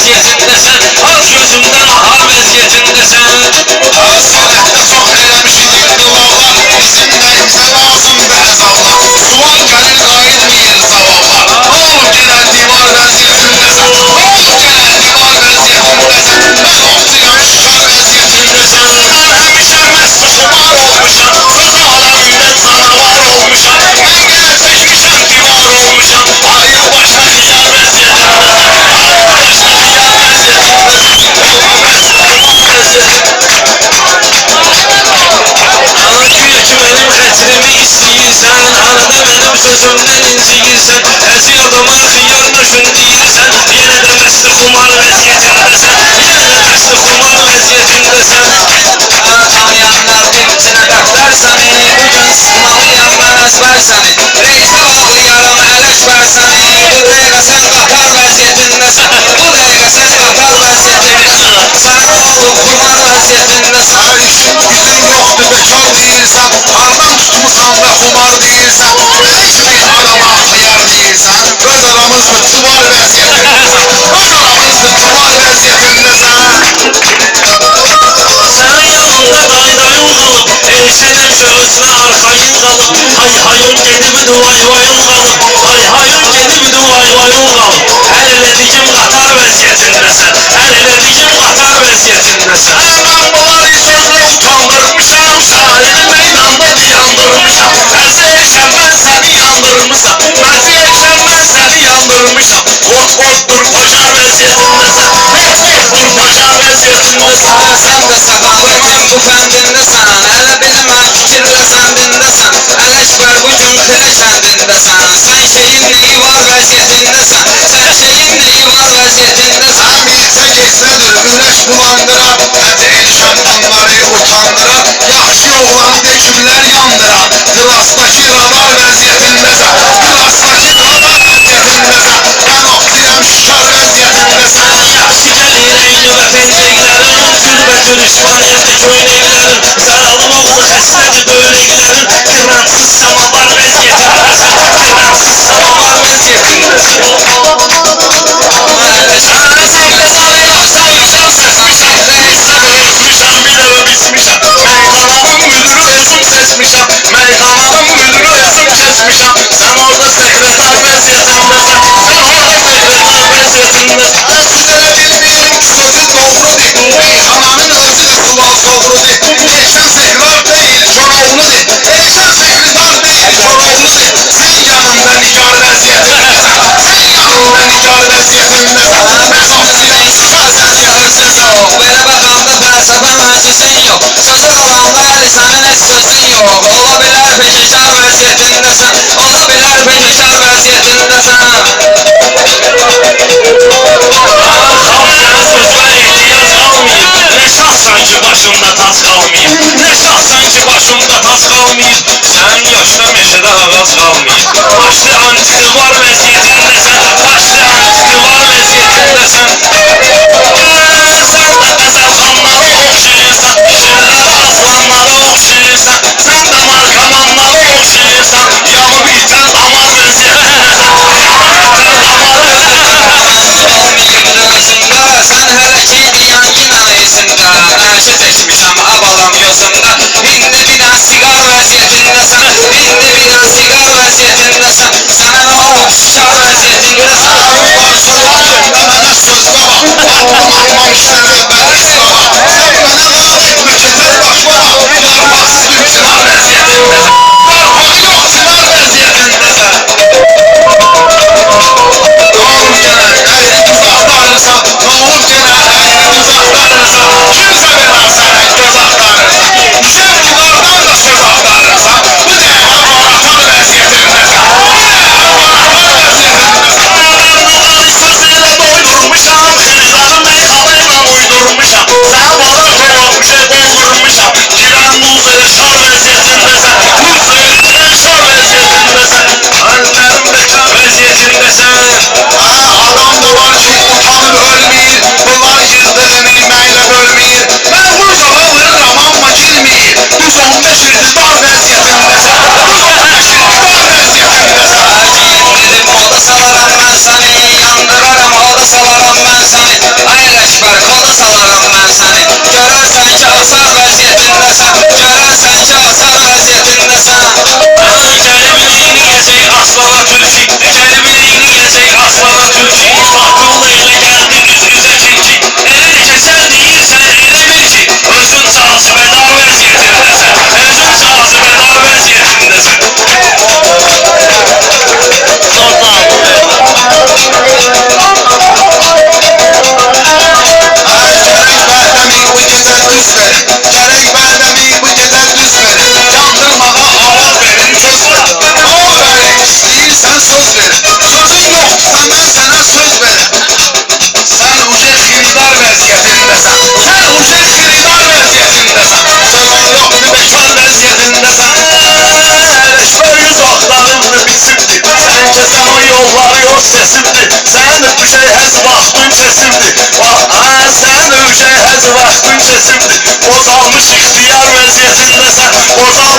vəziyyətindəsən, az gözümdən ahar vəziyyətindəsən. Sənətdə çox eləmişik dualar, bizim də bizə lazım bəzallar. Sual gəlir qayıtmayır cavablar, olur gələr divar vəziyyətindəsən, olur gələr divar vəziyyətindəsən. Mən oxuyan şikar vəziyyətindəsən. Mən həmişə məst xumar olmuşam, söz aləmində canavar olmuşam. Mən gələ çəkmişəm divar olmuşam, ayı başa xiyar vəziyyətindəsən. Ayı başa xiyar vəziyyətindəsən. Ana güya ki mənim xətrimi istəyirsən, arada mənim sözümdən inciyirsən, həzi adama xiyar düşün deyirsən, yenə də məsti xumar vəziyyətindəsən, yenə də məsti xumar vəziyyətindəsən. Tanıyanlar birincinə bəxtlər səni, bugün sıxmalıyam mən əzbər səni. Reysə bağlayaram ələkbər səni, bu dəqiqə sən qatar vəziyyətindəsən, bu dəqiqə sən qatar vəziyyətindəsən. Səni olub xumar vəziyyətindəsən. İşin gücün yoxdur, bekar deyirsən, hardan tutmusan və xumar deyirsən, içmək adama xiyar deyirsən, öz aramızdır tuvar vəziyyətindəsən, öz aramızdır tuvar vəziyyətindəsən. Sənin yanında daydayın qalıb, sənəm şöhüsünə arxayın qalıb, hay-hayın gedibdi vay-vayın qalıb, hay-hayın gedibdi vay-vayın qalıb. Həl elədiyim qatar vəziyyətindəsən, həl elədiyim qatar vəziyyətindəsən. Mən bunları sözlə utandırmışam, sahili meydanda diyandırmışam, əzəyəkən mən səni yandırmışam, məziyəkən mən səni yandırmışam. Bot-botdur paşa vəziyyətindəsən, bot-botdur paşa vəziyyətindəsən. Sən də səxavətin bu fəndindəsən, hələ bilmə fikirlə səndindəsən, ələkbər bugün xirə kəndindəsən. ihtiyar vəziyyətindəsən. Orada